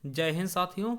जय हिंद साथियों,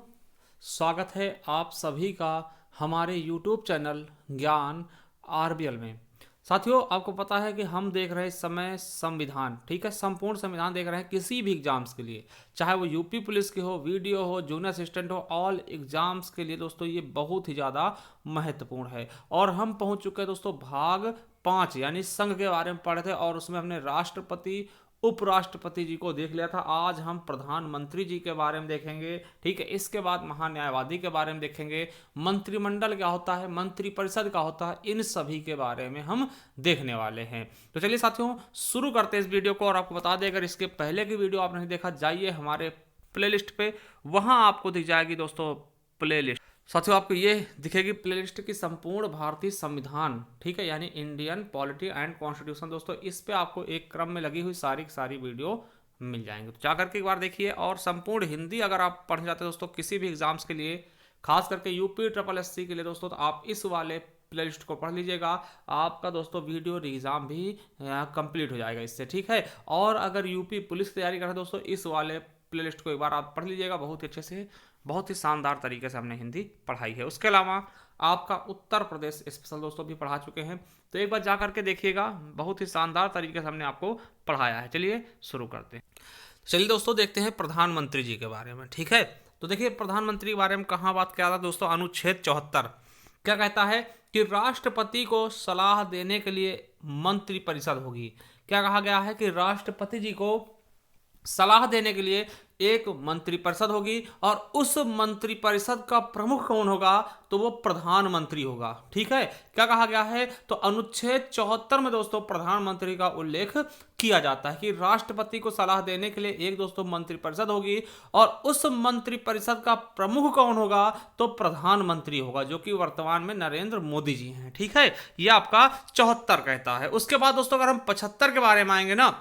स्वागत है आप सभी का हमारे YouTube चैनल ज्ञान आरबीएल में। साथियों, आपको पता है कि हम देख रहे हैं इस समय संविधान, ठीक है, संपूर्ण संविधान देख रहे हैं किसी भी एग्जाम्स के लिए, चाहे वो यूपी पुलिस के हो, वीडियो हो, जूनियर असिस्टेंट हो, ऑल एग्जाम्स के लिए दोस्तों ये बहुत ही ज़्यादा महत्वपूर्ण है। और हम पहुंच चुके हैं दोस्तों भाग 5 यानी संघ के बारे में पढ़े थे और उसमें हमने राष्ट्रपति उपराष्ट्रपति जी को देख लिया था। आज हम प्रधानमंत्री जी के बारे में देखेंगे, ठीक है। इसके बाद महान्यायवादी के बारे में देखेंगे, मंत्रिमंडल क्या होता है, मंत्रिपरिषद क्या होता है, इन सभी के बारे में हम देखने वाले हैं। तो चलिए साथियों शुरू करते हैं इस वीडियो को। और आपको बता दें, अगर इसके पहले की वीडियो आपने नहीं देखा, जाइए हमारे प्लेलिस्ट पे, वहां आपको दिख जाएगी दोस्तों प्लेलिस्ट। साथियों आपको ये दिखेगी प्लेलिस्ट की संपूर्ण भारतीय संविधान, ठीक है, यानी इंडियन पॉलिटी एंड कॉन्स्टिट्यूशन। दोस्तों इस पे आपको एक क्रम में लगी हुई सारी की सारी वीडियो मिल जाएंगे, तो जाकर के एक बार देखिए। और संपूर्ण हिंदी अगर आप पढ़ने जाते हैं दोस्तों किसी भी एग्जाम्स के लिए, खास करके यूपी ट्रिपल एससी के लिए दोस्तों, तो आप इस वाले प्लेलिस्ट को पढ़ लीजिएगा। आपका दोस्तों वीडियो एग्जाम भी कंप्लीट हो जाएगा इससे, ठीक है। और अगर यूपी पुलिस की तैयारी कर रहे हैं दोस्तों, इस वाले प्लेलिस्ट को एक बार आप पढ़ लीजिएगा, बहुत ही अच्छे से, बहुत ही शानदार तरीके से हमने हिंदी पढ़ाई है। उसके अलावा आपका उत्तर प्रदेश स्पेशल दोस्तों भी पढ़ा चुके हैं, तो एक बार जा करके देखिएगा, बहुत ही शानदार तरीके से हमने आपको पढ़ाया है। चलिए शुरू करते हैं। चलिए दोस्तों देखते हैं प्रधानमंत्री जी के बारे में, ठीक है। तो देखिए प्रधानमंत्री के बारे में कहाँ बात किया था दोस्तों, अनुच्छेद 74 क्या कहता है कि राष्ट्रपति को सलाह देने के लिए मंत्रिपरिषद होगी। क्या कहा गया है कि राष्ट्रपति जी को सलाह देने के लिए एक मंत्रिपरिषद होगी, और उस मंत्रिपरिषद का प्रमुख कौन होगा, तो वो प्रधानमंत्री होगा, ठीक है। क्या कहा गया है, तो अनुच्छेद 74 में दोस्तों प्रधानमंत्री का उल्लेख किया जाता है कि राष्ट्रपति को सलाह देने के लिए एक दोस्तों मंत्रिपरिषद होगी, और उस मंत्रिपरिषद का प्रमुख कौन होगा, तो प्रधानमंत्री होगा, जो कि वर्तमान में नरेंद्र मोदी जी हैं, ठीक है। यह आपका 74 कहता है। उसके बाद दोस्तों अगर हम 75 के बारे में आएंगे ना,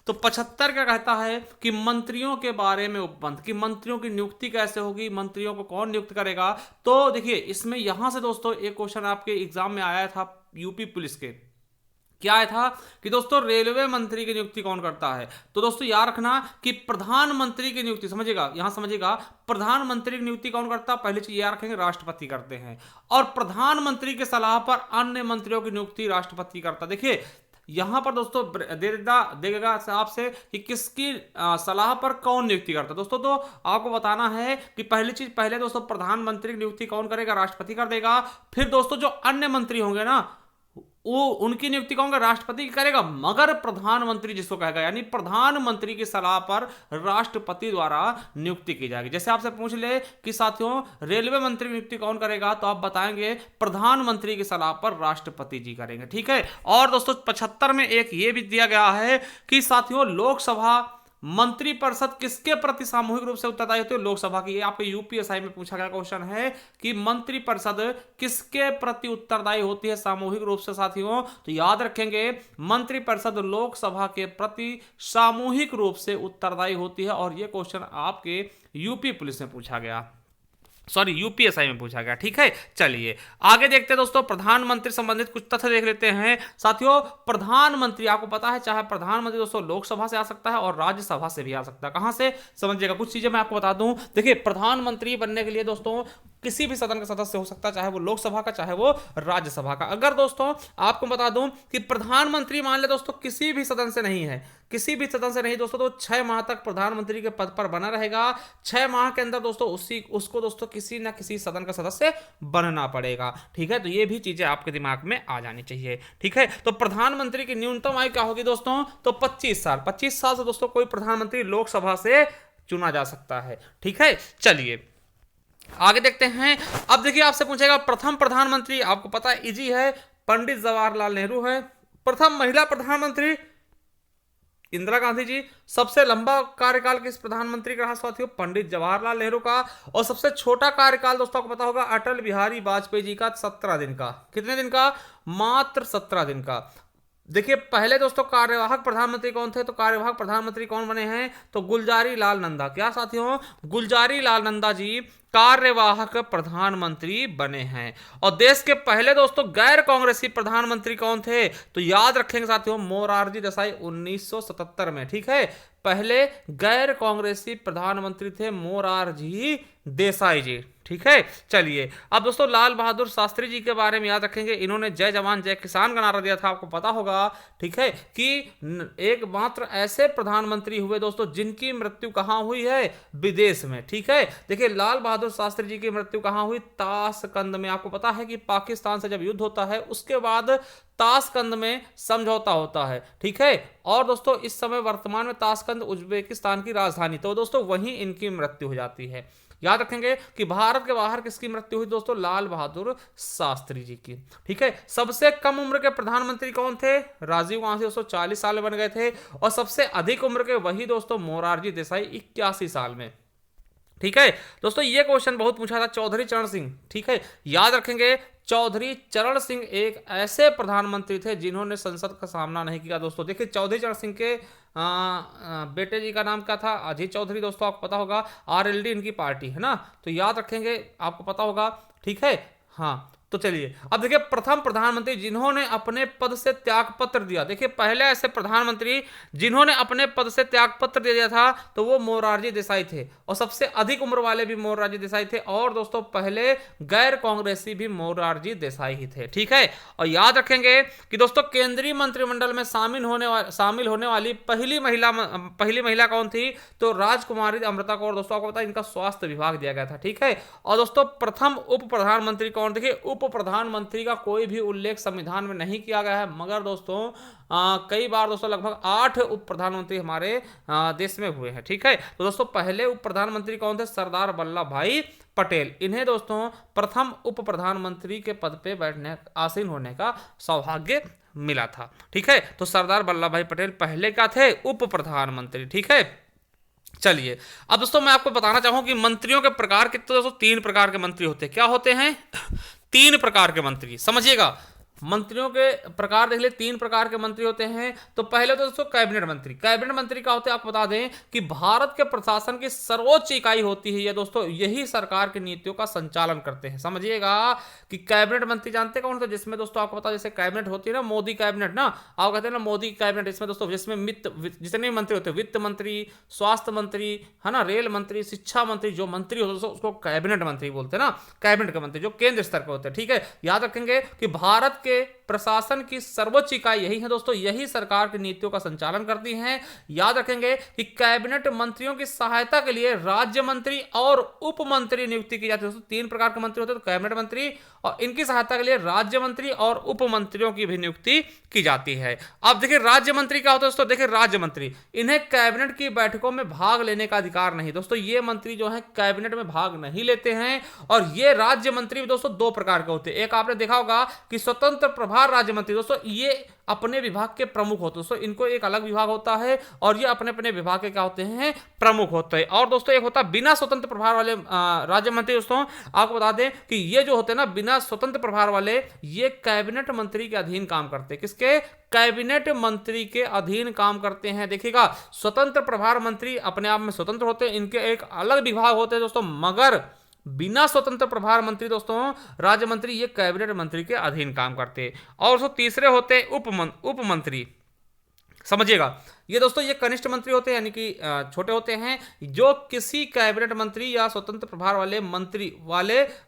तो 75 क्या कहता है कि मंत्रियों के बारे में उपबंध, कि मंत्रियों की नियुक्ति कैसे होगी, मंत्रियों को कौन नियुक्त करेगा। तो देखिए इसमें यहां से दोस्तों एक क्वेश्चन आपके एग्जाम में आया था यूपी पुलिस के, क्या आया था कि दोस्तों रेलवे मंत्री की नियुक्ति कौन करता है। तो दोस्तों याद रखना कि प्रधानमंत्री की नियुक्ति, समझिएगा यहां समझिएगा, प्रधानमंत्री की नियुक्ति कौन करता है, पहली चीज याद रखेंगे, राष्ट्रपति करते हैं। और प्रधानमंत्री के सलाह पर अन्य मंत्रियों की नियुक्ति राष्ट्रपति करता है। देखिए यहां पर दोस्तों देगा आपसे कि किसकी सलाह पर कौन नियुक्ति करता है दोस्तों। तो आपको बताना है कि पहली चीज, पहले दोस्तों प्रधानमंत्री की नियुक्ति कौन करेगा, राष्ट्रपति कर देगा। फिर दोस्तों जो अन्य मंत्री होंगे ना, वो उनकी नियुक्ति कौन करेगा, राष्ट्रपति करेगा, मगर प्रधानमंत्री जिसको कहेगा, यानी प्रधानमंत्री की सलाह पर राष्ट्रपति द्वारा नियुक्ति की जाएगी। जैसे आपसे पूछ ले कि साथियों रेलवे मंत्री की नियुक्ति कौन करेगा, तो आप बताएंगे प्रधानमंत्री की सलाह पर राष्ट्रपति जी करेंगे, ठीक है। और दोस्तों 75 में एक ये भी दिया गया है कि साथियों लोकसभा मंत्रिपरिषद किसके प्रति सामूहिक रूप से उत्तरदायी होती है, लोकसभा की। ये आपके यूपीएसआई में पूछा गया क्वेश्चन है कि मंत्रिपरिषद किसके प्रति उत्तरदायी होती है सामूहिक रूप से साथियों। तो याद रखेंगे मंत्रिपरिषद लोकसभा के प्रति सामूहिक रूप से उत्तरदायी होती है, और यह क्वेश्चन आपके यूपी पुलिस में पूछा गया, सॉरी यूपीएसआई में पूछा गया, ठीक है। चलिए आगे देखते हैं दोस्तों, प्रधानमंत्री संबंधित कुछ तथ्य देख लेते हैं साथियों। प्रधानमंत्री आपको पता है, चाहे प्रधानमंत्री दोस्तों लोकसभा से आ सकता है और राज्यसभा से भी आ सकता है। कहां से, समझिएगा, कुछ चीजें मैं आपको बता दूं। देखिए प्रधानमंत्री बनने के लिए दोस्तों किसी भी सदन का सदस्य हो सकता है, चाहे वो लोकसभा का चाहे वो राज्यसभा का। अगर दोस्तों आपको बता दूं कि प्रधानमंत्री मान ले दोस्तों किसी भी सदन से नहीं है, किसी भी सदन से नहीं दोस्तों, तो 6 माह तक प्रधानमंत्री के पद पर बना रहेगा। 6 माह के अंदर दोस्तों उसको दोस्तों किसी ना किसी सदन का सदस्य बनना पड़ेगा, ठीक है। तो ये भी चीजें आपके दिमाग में आ जानी चाहिए, ठीक है। तो प्रधानमंत्री की न्यूनतम आयु क्या होगी दोस्तों, तो 25 साल। 25 साल से दोस्तों कोई प्रधानमंत्री लोकसभा से चुना जा सकता है, ठीक है। चलिए आगे देखते हैं। अब देखिए आपसे पूछेगा प्रथम प्रधानमंत्री, आपको पता है इजी है, पंडित जवाहरलाल नेहरू है। प्रथम महिला प्रधानमंत्री इंदिरा गांधी जी। सबसे लंबा कार्यकाल किस प्रधानमंत्री का रहा साथियों, पंडित जवाहरलाल नेहरू का। और सबसे छोटा कार्यकाल दोस्तों आपको पता होगा अटल बिहारी वाजपेयी जी का, 17 दिन का। कितने दिन का, मात्र 17 दिन का। देखिए पहले दोस्तों कार्यवाहक प्रधानमंत्री कौन थे, तो कार्यवाहक प्रधानमंत्री कौन बने हैं, तो गुलजारी लाल नंदा। क्या साथियों, गुलजारी लाल नंदा जी कार्यवाहक प्रधानमंत्री बने हैं। और देश के पहले दोस्तों गैर कांग्रेसी प्रधानमंत्री कौन थे, तो याद रखेंगे साथियों मोरारजी देसाई 1977 में, ठीक है। पहले गैर कांग्रेसी प्रधानमंत्री थे मोरारजी देसाई जी। ठीक है, चलिए अब दोस्तों लाल बहादुर शास्त्री जी के बारे में याद रखेंगे। इन्होंने जय जवान जय किसान का नारा दिया था, आपको पता होगा। ठीक है, कि एकमात्र ऐसे प्रधानमंत्री हुए दोस्तों जिनकी मृत्यु कहां हुई है, विदेश में। ठीक है, देखिए लाल बहादुर शास्त्री जी की मृत्यु कहां हुई, ताशकंद में। आपको पता है कि पाकिस्तान से जब युद्ध होता है उसके बाद ताशकंद में समझौता होता है। ठीक है, और दोस्तों इस समय वर्तमान में ताशकंद उज्बेकिस्तान की राजधानी, तो दोस्तों वहीं इनकी मृत्यु हो जाती है। याद रखेंगे कि भारत के बाहर किसकी मृत्यु हुई दोस्तों, लाल बहादुर शास्त्री जी की। ठीक है, सबसे कम उम्र के प्रधानमंत्री कौन थे, राजीव गांधी, दोस्तों 40 साल में बन गए थे। और सबसे अधिक उम्र के वही दोस्तों मोरारजी देसाई 81 साल में। ठीक है दोस्तों, ये क्वेश्चन बहुत पूछा था, चौधरी चरण सिंह। ठीक है, याद रखेंगे चौधरी चरण सिंह एक ऐसे प्रधानमंत्री थे जिन्होंने संसद का सामना नहीं किया। दोस्तों देखिए चौधरी चरण सिंह के बेटे जी का नाम क्या था, अजीत चौधरी। दोस्तों आपको पता होगा, आरएलडी इनकी पार्टी है ना, तो याद रखेंगे, आपको पता होगा। ठीक है, हाँ, तो चलिए अब देखिए प्रथम प्रधानमंत्री जिन्होंने अपने पद से त्यागपत्र दिया। देखिए पहले ऐसे प्रधानमंत्री जिन्होंने अपने पद से त्यागपत्र दे दिया था तो वो मोरारजी देसाई थे, और सबसे अधिक उम्र वाले भी मोरारजी देसाई थे। और दोस्तों पहले गैर कांग्रेसी भी मोरारजी देसाई ही थे। ठीक है, और याद रखेंगे कि दोस्तों केंद्रीय मंत्रिमंडल में शामिल होने वाली पहली महिला कौन थी, तो राजकुमारी अमृता कौर। दोस्तों आपको पता है इनका स्वास्थ्य विभाग दिया गया था। ठीक है, और दोस्तों प्रथम उप प्रधानमंत्री कौन, देखिए उप प्रधानमंत्री का कोई भी उल्लेख संविधान में नहीं किया गया है, मगर दोस्तों कई बार दोस्तों लगभग 8 उप प्रधानमंत्री हमारे देश में हुए हैं। ठीक है, तो दोस्तों पहले उप प्रधानमंत्री कौन थे, सरदार वल्लभ भाई पटेल। इन्हें दोस्तों प्रथम उप प्रधानमंत्री के पद पे बैठने आसीन होने का सौभाग्य मिला था। ठीक है, तो सरदार वल्लभ भाई पटेल पहले क्या थे, उप प्रधानमंत्री। ठीक है, चलिए अब दोस्तों मैं आपको बताना चाहूं कि मंत्रियों के प्रकार कितने, दोस्तों 3 प्रकार के मंत्री होते हैं। क्या होते हैं, 3 प्रकार के मंत्री, समझिएगा। मंत्रियों के प्रकार देख ले, 3 प्रकार के मंत्री होते हैं। तो पहले तो दोस्तों कैबिनेट मंत्री। कैबिनेट मंत्री क्या होते हैं, आपको बता दें कि भारत के प्रशासन की सर्वोच्च इकाई होती है ये दोस्तों, यही सरकार की नीतियों का संचालन करते हैं। समझिएगा कि कैबिनेट मंत्री जानते कौन थे, जिसमें दोस्तों आपको पता जैसे कैबिनेट होती है ना, मोदी कैबिनेट ना, आप कहते हैं ना मोदी कैबिनेट, इसमें दोस्तों जिसमें जितने मंत्री होते हैं, वित्त मंत्री, स्वास्थ्य मंत्री, है ना, रेल मंत्री, शिक्षा मंत्री, जो मंत्री होते हैं उसको कैबिनेट मंत्री बोलते हैं ना, कैबिनेट के मंत्री जो केंद्र स्तर के होते हैं। ठीक है, याद रखेंगे कि भारत के प्रशासन की सर्वोच्च इकाई यही है दोस्तों, यही सरकार की नीतियों का संचालन करती हैं। याद रखेंगे कि कैबिनेट मंत्रियों की सहायता के लिए राज्य मंत्री और उप मंत्री नियुक्ति की जाती है। दोस्तों 3 प्रकार के मंत्री होते हैं, तो कैबिनेट मंत्री, और इनकी सहायता के लिए राज्य मंत्री और उप मंत्रियों की भी नियुक्ति की जाती है। अब देखिए राज्य मंत्री क्या होता है दोस्तों, देखिए राज्य मंत्री, इन्हें कैबिनेट की बैठकों में भाग लेने का अधिकार नहीं। दोस्तों ये मंत्री जो है कैबिनेट में भाग नहीं लेते हैं। और ये राज्य मंत्री दोस्तों 2 प्रकार के होते हैं। एक आपने देखा होगा कि स्वतंत्र प्रभार राज्य मंत्री, दोस्तों ये अपने विभाग के प्रमुख होते हैं। दोस्तों इनको एक अलग विभाग होता है और ये अपने अपने विभाग के क्या होते हैं, प्रमुख होते हैं। और दोस्तों एक होता है बिना स्वतंत्र प्रभार वाले राज्य मंत्री। दोस्तों आपको बता दें कि ये जो होते हैं ना बिना स्वतंत्र प्रभार वाले, ये कैबिनेट मंत्री के अधीन काम करते हैं। किसके, कैबिनेट मंत्री के अधीन काम करते हैं। देखिएगा स्वतंत्र प्रभार मंत्री अपने आप में स्वतंत्र होते हैं, इनके एक अलग विभाग होते हैं दोस्तों, मगर बिना स्वतंत्र प्रभार मंत्री दोस्तों राज्य मंत्री ये कैबिनेट मंत्री के अधीन काम करते हैं। और तीसरे होते हैं उप मंत्री। समझिएगा ये दोस्तों ये कनिष्ठ मंत्री होते हैं, यानी कि छोटे होते हैं, जो किसी कैबिनेट मंत्री या स्वतंत्र प्रभार वाले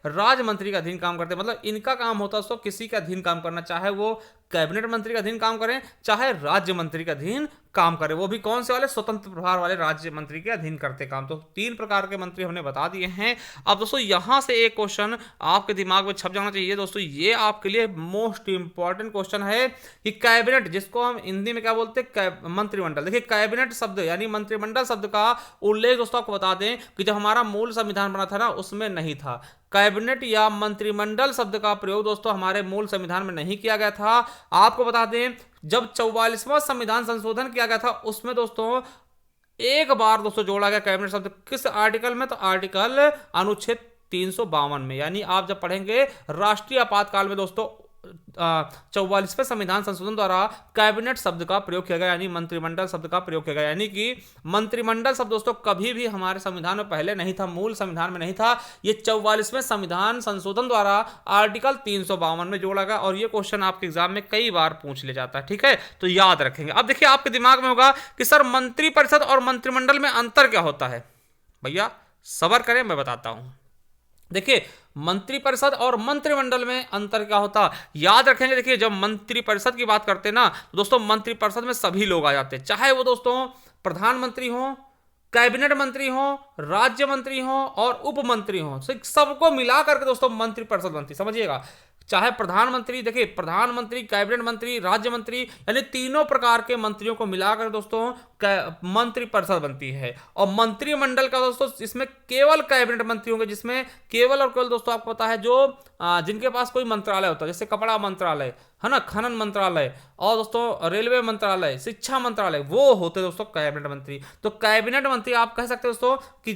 राज्य मंत्री का अधीन काम करते हैं। मतलब इनका काम होता है दोस्तों किसी का अधीन काम करना, चाहे वो कैबिनेट मंत्री का अधीन काम करें चाहे राज्य मंत्री का अधीन काम करें, वो भी कौन से वाले, स्वतंत्र प्रभार वाले राज्य मंत्री के अधीन करते काम। तो 3 प्रकार के मंत्री हमने बता दिए हैं। अब दोस्तों यहां से एक क्वेश्चन आपके दिमाग में छप जाना चाहिए दोस्तों, ये आपके लिए मोस्ट इंपॉर्टेंट क्वेश्चन है कि कैबिनेट, जिसको हम हिंदी में क्या बोलते हैं, मंत्रिमंडल। देखिए कैबिनेट शब्द यानी मंत्रिमंडल शब्द का उल्लेख दोस्तों आपको बता दें कि जब हमारा मूल संविधान बना था ना उसमें नहीं था। कैबिनेट या मंत्रिमंडल शब्द का प्रयोग दोस्तों हमारे मूल संविधान में नहीं किया गया था। आपको बता दें जब 44वां संविधान संशोधन किया गया था उसमें दोस्तों एक बार दोस्तों जोड़ा गया कैबिनेट शब्द, किस आर्टिकल में, तो आर्टिकल अनुच्छेद 352 में। यानी आप जब पढ़ेंगे राष्ट्रीय आपातकाल में दोस्तों 44वें संविधान संशोधन द्वारा कैबिनेट शब्द का प्रयोग किया गया, यानी मंत्रिमंडल शब्द का प्रयोग किया गया। यानी कि मंत्रिमंडल शब्द दोस्तों कभी भी हमारे संविधान में पहले नहीं था, मूल संविधान में नहीं था। ये 44वें संविधान संशोधन द्वारा आर्टिकल 352 में जोड़ा गया, और ये क्वेश्चन आपके एग्जाम में कई बार पूछ ले जाता है, ठीक है, तो याद रखेंगे। अब देखिए आपके दिमाग में होगा कि सर मंत्रिपरिषद और मंत्रिमंडल में अंतर क्या होता है। भैया सब्र करें, मैं बताता हूं। देखिए मंत्रिपरिषद और मंत्रिमंडल में अंतर क्या होता, याद रखेंगे। देखिए जब मंत्रिपरिषद की बात करते हैं ना, तो दोस्तों मंत्रिपरिषद में सभी लोग आ जाते हैं, चाहे वो दोस्तों प्रधानमंत्री हो, कैबिनेट मंत्री हो, राज्य मंत्री हो और उप मंत्री हो, सबको मिला करके दोस्तों मंत्रिपरिषद बनती, समझिएगा। चाहे प्रधानमंत्री, देखिए प्रधानमंत्री, कैबिनेट मंत्री, राज्य मंत्री, यानी तीनों प्रकार के मंत्रियों को मिलाकर दोस्तों मंत्रिपरिषद बनती है। और मंत्रिमंडल का दोस्तों इसमें केवल कैबिनेट मंत्री होंगे, जिसमें केवल और केवल दोस्तों आपको पता है जो जिनके पास कोई मंत्रालय होता है, जैसे कपड़ा मंत्रालय है ना, खनन मंत्रालय, और दोस्तों रेलवे मंत्रालय, शिक्षा मंत्रालय, वो होते दोस्तों कैबिनेट मंत्री। तो कैबिनेट मंत्री आप कह सकते हैं दोस्तों कि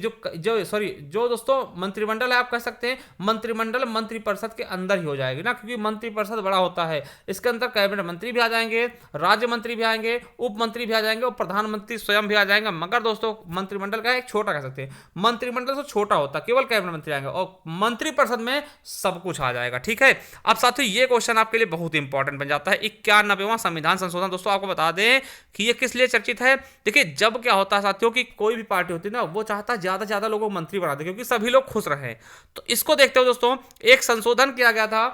जो दोस्तों मंत्रिमंडल है, आप कह सकते हैं मंत्रिमंडल मंत्रिपरिषद के अंदर ही हो जाएगी ना, क्योंकि मंत्रिपरिषद बड़ा होता है। इसके अंदर कैबिनेट मंत्री भी आ जाएंगे, राज्य मंत्री भी आएंगे, उप मंत्री भी आ जाएंगे और प्रधानमंत्री स्वयं भी आ जाएंगे। मगर दोस्तों मंत्रिमंडल का एक छोटा कह सकते हैं, मंत्रिमंडल से छोटा होता है, केवल कैबिनेट मंत्री आएंगे, और मंत्रिपरिषद में सब कुछ आ जाएगा, ठीक है। अब साथियों ये क्वेश्चन आपके लिए बहुत इंपॉर्टेंट बन जाता है। 91वां संविधान संशोधन दोस्तों आपको बता दें कि ये किस लिए चर्चित है। देखिए जब क्या होता है साथियों कि कोई भी पार्टी होती है ना, वो चाहता है ज्यादा से ज्यादा लोगों को मंत्री बना दे, क्योंकि सभी लोग खुश रहे। तो इसको देखते हुए दोस्तों एक संशोधन किया गया था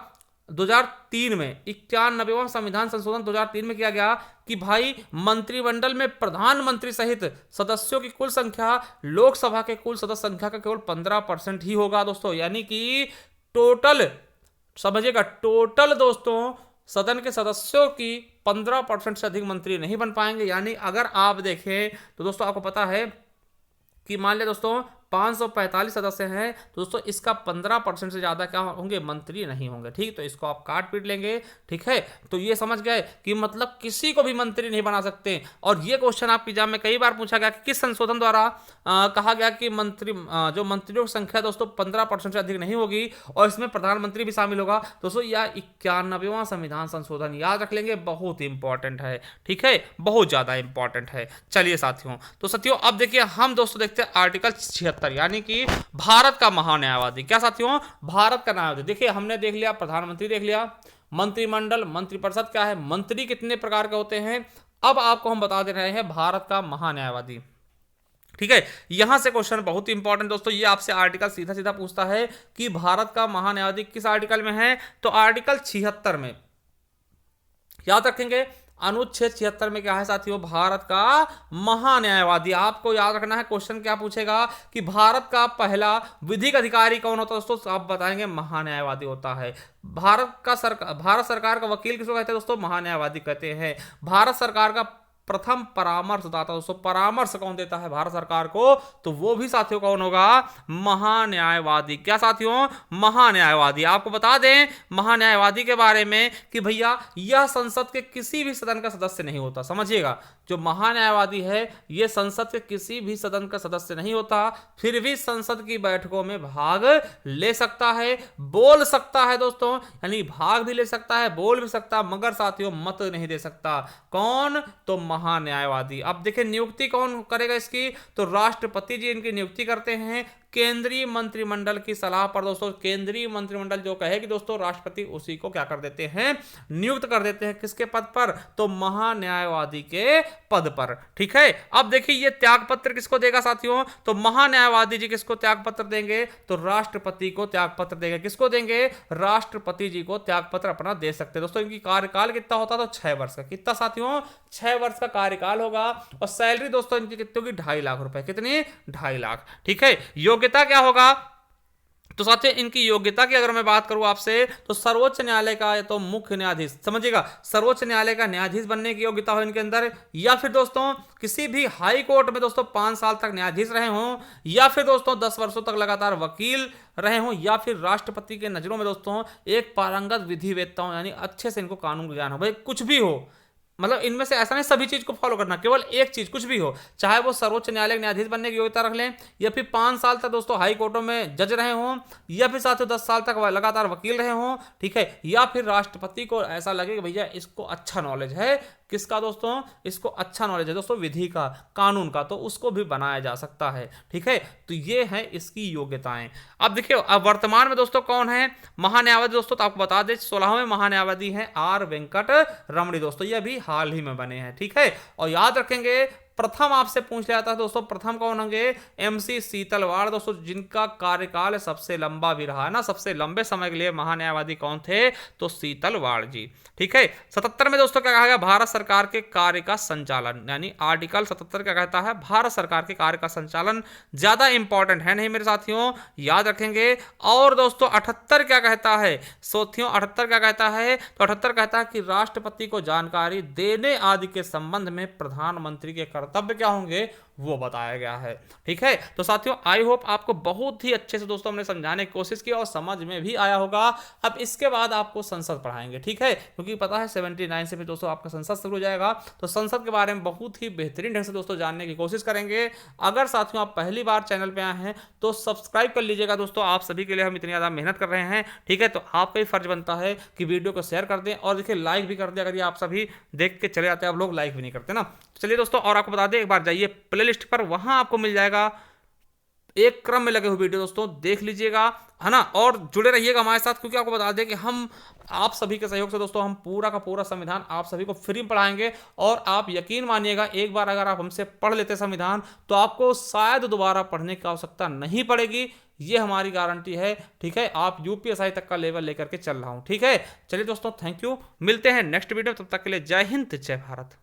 2003 में, 91वां संविधान संशोधन 2003 में किया गया कि भाई मंत्रिमंडल में प्रधानमंत्री सहित सदस्यों की कुल संख्या लोकसभा के कुल सदस्य संख्या का केवल 15% ही होगा दोस्तों। यानी कि टोटल, समझिएगा, टोटल दोस्तों सदन के सदस्यों की 15% से अधिक मंत्री नहीं बन पाएंगे। यानी अगर आप देखें तो दोस्तों आपको पता है कि मान लिया दोस्तों 545 सदस्य हैं, तो दोस्तों इसका 15% से ज्यादा क्या होंगे, मंत्री नहीं होंगे, ठीक। तो इसको आप काट पीट लेंगे, ठीक है। तो ये समझ गए कि मतलब किसी को भी मंत्री नहीं बना सकते। और ये क्वेश्चन आपके एग्जाम में कई बार पूछा गया कि किस संशोधन द्वारा कहा गया कि जो मंत्रियों की संख्या दोस्तों 15% से अधिक नहीं होगी और इसमें प्रधानमंत्री भी शामिल होगा। दोस्तों यह 91वां संविधान संशोधन, याद रख लेंगे, बहुत इंपॉर्टेंट है, ठीक है, बहुत ज्यादा इंपॉर्टेंट है। चलिए साथियों, तो साथियों अब देखिए हम दोस्तों देखते हैं आर्टिकल 76, यानी कि भारत का महान्यायवादी। क्या साथियों, भारत का न्यायवादी। देखिए हमने देख लिया प्रधानमंत्री, देख लिया मंत्रिमंडल, मंत्रिपरिषद क्या है, मंत्री कितने प्रकार के होते हैं। अब आपको हम बता दे रहे हैं भारत का महान्यायवादी, ठीक है। यहां से क्वेश्चन बहुत इंपॉर्टेंट दोस्तों, ये आपसे आर्टिकल सीधा सीधा पूछता है कि भारत का महान्यायवादी किस आर्टिकल में है, तो आर्टिकल 76 में। याद रखेंगे अनुच्छेद 76 में क्या है साथियों, भारत का महान्यायवादी। आपको याद रखना है क्वेश्चन क्या पूछेगा कि भारत का पहला विधिक अधिकारी कौन होता है दोस्तों, आप बताएंगे महान्यायवादी होता है। भारत सरकार का वकील किसको कहते हैं दोस्तों, महान्यायवादी कहते हैं। भारत सरकार का प्रथम परामर्शदाता दोस्तों, परामर्श कौन देता है भारत सरकार को, तो वो भी साथियों कौन होगा, महान्यायवादी। क्या साथियों, महान्यायवादी। आपको बता दें महान्यायवादी के बारे में कि भैया यह संसद के किसी भी सदन का सदस्य नहीं होता, समझिएगा। जो महान्यायवादी है ये संसद के किसी भी सदन का सदस्य नहीं होता, फिर भी संसद की बैठकों में भाग ले सकता है, बोल सकता है दोस्तों, यानी भाग भी ले सकता है, बोल भी सकता है, मगर साथियों मत नहीं दे सकता। कौन, तो महान्यायवादी। अब देखिए नियुक्ति कौन करेगा इसकी, तो राष्ट्रपति जी इनकी नियुक्ति करते हैं केंद्रीय मंत्रिमंडल की सलाह पर दोस्तों। केंद्रीय मंत्रिमंडल जो कहेगी दोस्तों, राष्ट्रपति उसी को क्या कर देते हैं, नियुक्त कर देते हैं। किसके पद पर, तो महान्यायवादी के पद पर, ठीक है। अब देखिए ये त्यागपत्र किसको देगा साथियों, तो महान्यायवादी जी किसको त्यागपत्र देंगे, तो राष्ट्रपति को त्यागपत्र देंगे। किसको देंगे, राष्ट्रपति जी को त्यागपत्र अपना दे सकते हैं दोस्तों। इनकी कार्यकाल कितना होता है, तो 6 वर्ष का। कितना साथियों, 6 वर्ष का कार्यकाल होगा। और सैलरी दोस्तों इनकी कितनी होगी, 2.5 लाख रुपए। कितनी, 2.5 लाख, ठीक है। योग्यता क्या होगा, तो साथियों इनकी योग्यता की अगर मैं बात करूं आपसे, तो सर्वोच्च न्यायालय का तो मुख्य न्यायाधीश, समझिएगा, सर्वोच्च न्यायालय का न्यायाधीश बनने की योग्यता हो इनके अंदर, या फिर दोस्तों किसी भी हाई कोर्ट में दोस्तों 5 साल तक न्यायाधीश रहे हों, या फिर दोस्तों 10 वर्षों तक लगातार वकील रहे हों, या फिर राष्ट्रपति के नजरों में दोस्तों एक पारंगत विधिवेत्ता हो, यानी अच्छे से इनको कानून ज्ञान हो। भाई कुछ भी हो, मतलब इनमें से ऐसा नहीं सभी चीज को फॉलो करना, केवल एक चीज कुछ भी हो, चाहे वो सर्वोच्च न्यायालय के न्यायाधीश बनने की योग्यता रख लें, या फिर 5 साल तक दोस्तों हाई कोर्टों में जज रहे हों, या फिर साथियों 10 साल तक लगातार वकील रहे हों, ठीक है, या फिर राष्ट्रपति को ऐसा लगे कि भैया इसको अच्छा नॉलेज है, किसका दोस्तों, इसको अच्छा नॉलेज है दोस्तों विधि का, कानून का, तो उसको भी बनाया जा सकता है, ठीक है। तो ये है इसकी योग्यताएं। अब देखिए अब वर्तमान में दोस्तों कौन है महान्यायवादी दोस्तों, तो आपको बता दें 16वें महान्यायवादी हैं आर वेंकट रमणी दोस्तों, ये भी हाल ही में बने हैं, ठीक है। और याद रखेंगे प्रथम आपसे पूछ लिया था दोस्तों, प्रथम कौन होंगे, एमसी सीतलवाड़ दोस्तों, जिनका कार्यकाल सबसे लंबा भी रहा है ना, सबसे लंबे समय के लिए महान्यायवादी कौन थे, तो सीतलवाड़ जी, ठीक है। 77 में दोस्तों क्या कहा गया, भारत सरकार के कार्य का संचालन, यानी आर्टिकल 77 क्या कहता है, भारत सरकार के कार्य का संचालन, ज्यादा इंपॉर्टेंट है नहीं मेरे साथियों, याद रखेंगे। और दोस्तों 78 क्या कहता है, साथियों 78 क्या कहता है, तो 78 कहता है कि राष्ट्रपति को जानकारी देने आदि के संबंध में प्रधानमंत्री के कर्तव्य क्या होंगे, वो बताया गया है, ठीक है। तो साथियों आई होप आपको बहुत ही अच्छे से दोस्तों हमने समझाने की कोशिश की और समझ में भी आया होगा। अब इसके बाद आपको संसद पढ़ाएंगे, ठीक है, क्योंकि पता है 79 से फिर दोस्तों आपका संसद शुरू हो जाएगा, तो संसद के बारे में बहुत ही बेहतरीन ढंग से दोस्तों जानने की कोशिश करेंगे। अगर साथियों आप पहली बार चैनल पे आए हैं तो सब्सक्राइब कर लीजिएगा दोस्तों, आप सभी के लिए हम इतनी ज़्यादा मेहनत कर रहे हैं, ठीक है। तो आपका ही फर्ज बनता है कि वीडियो को शेयर कर दें और देखिए लाइक भी कर दें, अगर ये आप सभी देख के चले जाते हैं, आप लोग लाइक भी नहीं करते ना। चलिए दोस्तों और आपको बता दें, एक बार जाइए प्लेलिस्ट पर, वहां आपको मिल जाएगा एक क्रम में लगे हुए वीडियो दोस्तों, देख लीजिएगा, है ना, और जुड़े रहिएगा हमारे साथ, क्योंकि आपको बता दें कि हम आप सभी के सहयोग से दोस्तों हम पूरा का पूरा संविधान आप सभी को फ्री में पढ़ाएंगे। और आप यकीन मानिएगा एक बार अगर आप हमसे पढ़ लेते संविधान तो आपको शायद दोबारा पढ़ने की आवश्यकता नहीं पड़ेगी, ये हमारी गारंटी है, ठीक है। आप यूपीएससी तक का लेवल लेकर के चल रहा हूं, ठीक है। चलिए दोस्तों थैंक यू, मिलते हैं नेक्स्ट वीडियो, तब तक के लिए जय हिंद जय भारत।